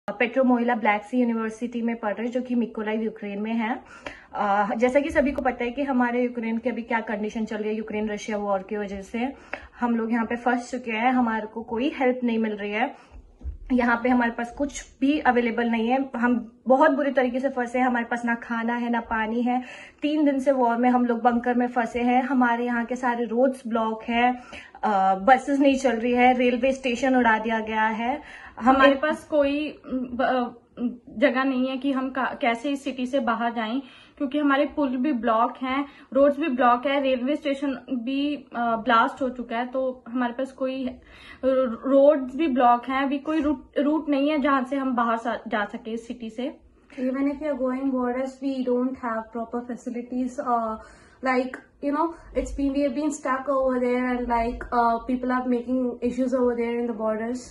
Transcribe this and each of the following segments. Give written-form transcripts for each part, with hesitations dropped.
Petro मोइला black Sea university में पढ़ रहे, जो कि मिकोलाइव यूक्रेन में है। जैसा कि सभी को पता है कि हमारे यूक्रेन की अभी क्या कंडीशन चल रही है, यूक्रेन रशिया वॉर की वजह से हम लोग यहाँ पे फंस चुके हैं। हमारे को कोई हेल्प नहीं मिल रही है, यहाँ पे हमारे पास कुछ भी अवेलेबल नहीं है। हम बहुत बुरी तरीके से फंसे हैं, हमारे पास ना खाना है ना पानी है। 3 दिन से वॉर में हम लोग बंकर में फंसे हैं। हमारे यहाँ के सारे रोड्स ब्लॉक है, बसेस नहीं चल रही है, रेलवे स्टेशन उड़ा दिया गया है। हमारे पास कोई जगह नहीं है कि हम कैसे इस सिटी से बाहर जाएं, क्योंकि हमारे पुल भी ब्लॉक हैं, रोड्स भी ब्लॉक है, रेलवे स्टेशन भी ब्लास्ट हो चुका है। तो हमारे पास कोई रोड्स भी ब्लॉक हैं, अभी कोई रूट नहीं है जहां से हम बाहर जा सके इस सिटी से। Even if you're going borders, we don't have proper facilities. Like, you know, we have been stuck over there, and like people are making issues over there in the borders.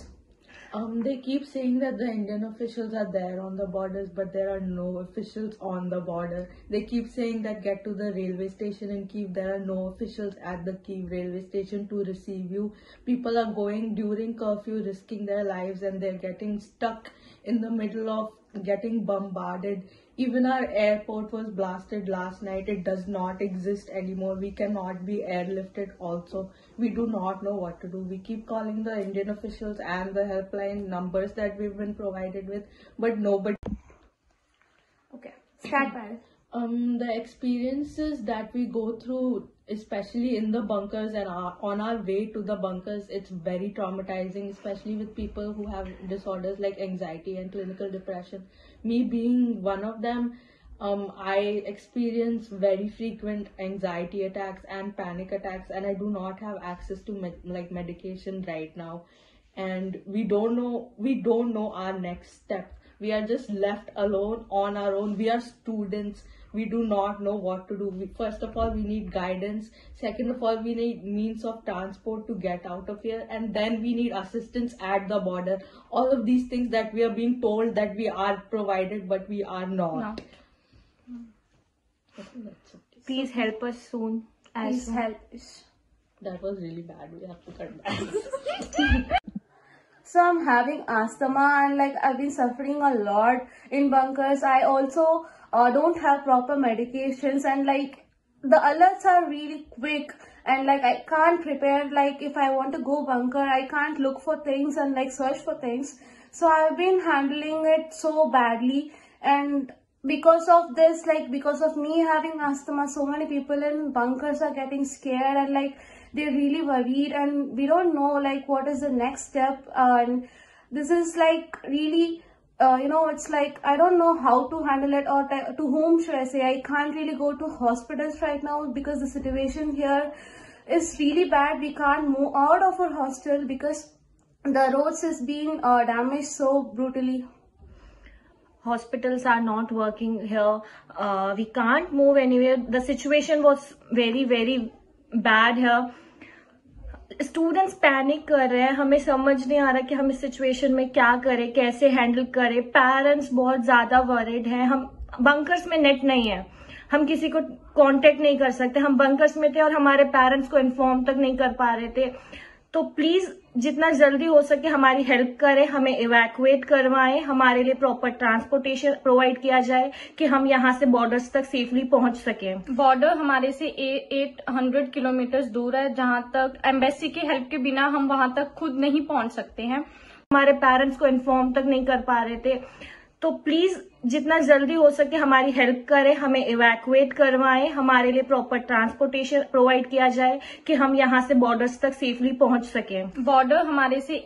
They keep saying that the Indian officials are there on the borders, but there are no officials on the border. They keep saying that get to the railway station in Kyiv. There are no officials at the Kyiv railway station to receive you. People are going during curfew, risking their lives, and they're getting stuck in the middle of getting bombarded. Even our airport was blasted last night. It does not exist anymore. We cannot be airlifted also. We do not know what to do. We keep calling the Indian officials and the helpline numbers that we've been provided with, but nobody. Okay, start by. The experiences that we go through, especially in the bunkers and on our way to the bunkers, it's very traumatizing, especially with people who have disorders like anxiety and clinical depression. Me being one of them, I experience very frequent anxiety attacks and panic attacks, and I do not have access to medication right now. And we don't know our next step. We are just left alone on our own. We are students. We do not know what to do. First of all, we need guidance. Second of all, we need means of transport to get out of here. And then we need assistance at the border. All of these things that we are being told that we are provided, but we are not. Please help us soon. Please help us. That was really bad. We have to cut back. So I'm having asthma, and like I've been suffering a lot in bunkers. I also don't have proper medications, and like the alerts are really quick, and like I can't prepare. Like if I want to go bunker, I can't look for things and like search for things. So I've been handling it so badly, and because of this, like because of me having asthma, so many people in bunkers are getting scared, and like they're really worried, and we don't know like what is the next step. And this is like really it's like I don't know how to handle it, or to whom should I say. I can't really go to hospitals right now because the situation here is really bad. We can't move out of our hostel because the roads is being damaged so brutally. Hospitals are not working here. We can't move anywhere. The situation was very, very bad here. Students panic कर रहे हैं, हमें समझ नहीं आ रहा कि हम इस सिचुएशन में क्या करें, कैसे हैंडल करें। पेरेंट्स बहुत ज्यादा वरीड हैं। हम बंकर्स में नेट नहीं है, हम किसी को कांटेक्ट नहीं कर सकते। हम बंकर्स में थे और हमारे पेरेंट्स को इन्फॉर्म तक नहीं कर पा रहे थे। तो प्लीज जितना जल्दी हो सके हमारी हेल्प करें, हमें इवैक्यूएट करवाएं, हमारे लिए प्रॉपर ट्रांसपोर्टेशन प्रोवाइड किया जाए कि हम यहाँ से बॉर्डर्स तक सेफली पहुंच सकें। बॉर्डर हमारे से 800 किलोमीटर दूर है, जहां तक एम्बेसी के हेल्प के बिना हम वहां तक खुद नहीं पहुंच सकते हैं। हमारे पेरेंट्स को इन्फॉर्म तक नहीं कर पा रहे थे। तो प्लीज जितना जल्दी हो सके हमारी हेल्प करें, हमें इवैक्यूएट करवाएं, हमारे लिए प्रॉपर ट्रांसपोर्टेशन प्रोवाइड किया जाए कि हम यहाँ से बॉर्डर्स तक सेफली पहुंच सकें। बॉर्डर हमारे से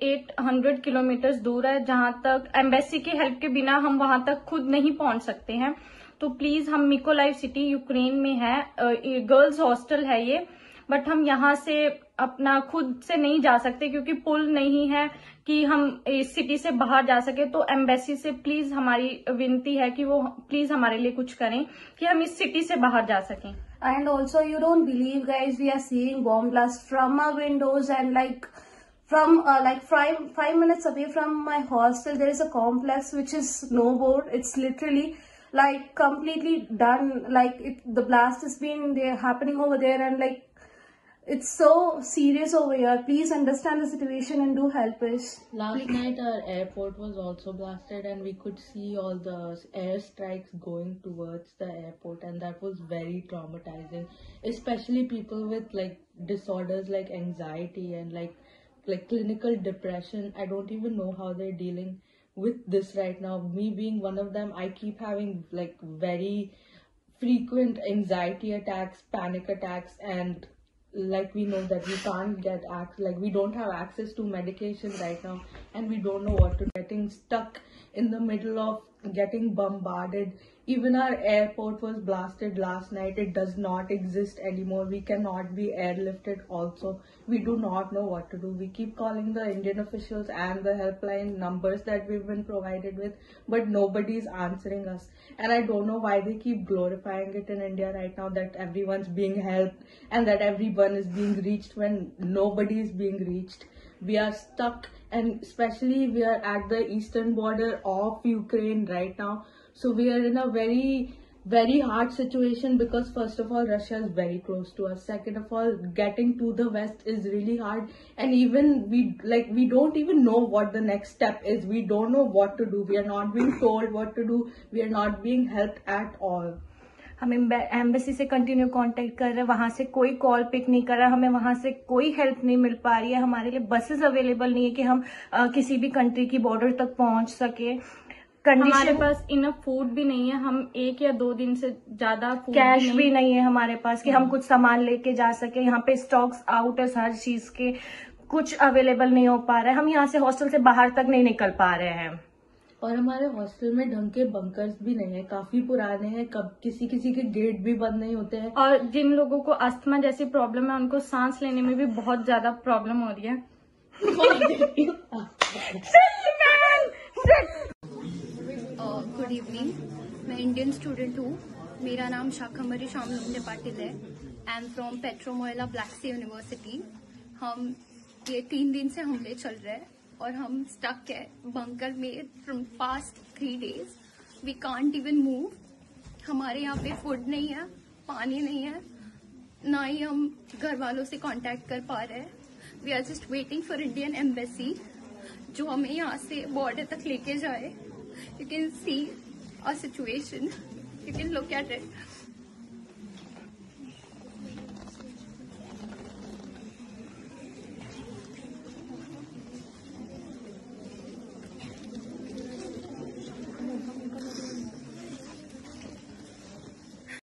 800 किलोमीटर दूर है, जहां तक एम्बेसी के हेल्प के बिना हम वहां तक खुद नहीं पहुंच सकते हैं। तो प्लीज, हम मिकोलाइव सिटी यूक्रेन में है, गर्ल्स हॉस्टल है ये, बट हम यहाँ से अपना खुद से नहीं जा सकते क्योंकि पुल नहीं है कि हम इस सिटी से बाहर जा सके। तो एम्बेसी से प्लीज हमारी विनती है कि वो प्लीज हमारे लिए कुछ करें कि हम इस सिटी से बाहर जा सकें। And also, you don't believe, guys, we are seeing bomb blasts from our windows, and like from like 5 minutes away from my hostel, there is a complex which is snowboard. It's literally like completely done. Like the blast has been there happening over there, and like It's so serious over here. Please understand the situation and do help us. Last night our airport was also blasted and we could see all the airstrikes going towards the airport, and that was very traumatizing, especially people with like disorders like anxiety and like clinical depression. I don't even know how they're dealing with this right now. Me being one of them, I keep having like very frequent anxiety attacks, panic attacks, and like we know that we can't get we don't have access to medication right now, and we don't know what to do. Getting stuck in the middle of getting bombarded. Even our airport was blasted last night. It does not exist anymore. We cannot be airlifted also. We do not know what to do. We keep calling the Indian officials and the helpline numbers that we've been provided with, but nobody's answering us. And I don't know why they keep glorifying it in India right now that everyone's being helped and that everyone is being reached when nobody is being reached. We are stuck, and especially we are at the eastern border of Ukraine right now. So we are in a very, very hard situation because first of all, Russia is very close to us. Second of all, getting to the west is really hard. And even we don't even know what the next step is. We don't know what to do. We are not being told what to do. We are not being helped at all. हम embassy से continue contact कर रहे हैं, वहां से कोई call pick नहीं कर रहा, हमें वहां से कोई हेल्प नहीं मिल पा रही है. हमारे लिए बसेस अवेलेबल नहीं है कि हम किसी भी कंट्री की बॉर्डर तक पहुंच सके. हमारे पास इनफ फूड भी नहीं है. हम 1 या 2 दिन से ज्यादा कैश भी नहीं है हमारे पास कि हम कुछ सामान लेके जा सके. यहाँ पे स्टॉक्स आउट है हर चीज के, कुछ अवेलेबल नहीं हो पा रहा है. हम यहाँ से हॉस्टल से बाहर तक नहीं निकल पा रहे हैं. और हमारे हॉस्टल में ढंग के बंकर्स भी नहीं है, काफी पुराने हैं. कब किसी के गेट भी बंद नहीं होते हैं. और जिन लोगों को अस्थमा जैसी प्रॉब्लम है उनको सांस लेने में भी बहुत ज्यादा प्रॉब्लम हो रही है. Good evening. मैं इंडियन स्टूडेंट हूँ. मेरा नाम शाकंभरी श्यामलोंडे पाटिल है. I am from Petro Mohyla Black Sea University. हम ये 3 दिन से हमले चल रहे हैं और हम स्टक है बंकर में from past 3 days. We can't even move. हमारे यहाँ पे फूड नहीं है, पानी नहीं है, ना ही हम घर वालों से कांटेक्ट कर पा रहे हैं. We are just waiting for Indian embassy जो हमें यहाँ से बॉर्डर तक लेके जाए. You can see our situation, you can look at it.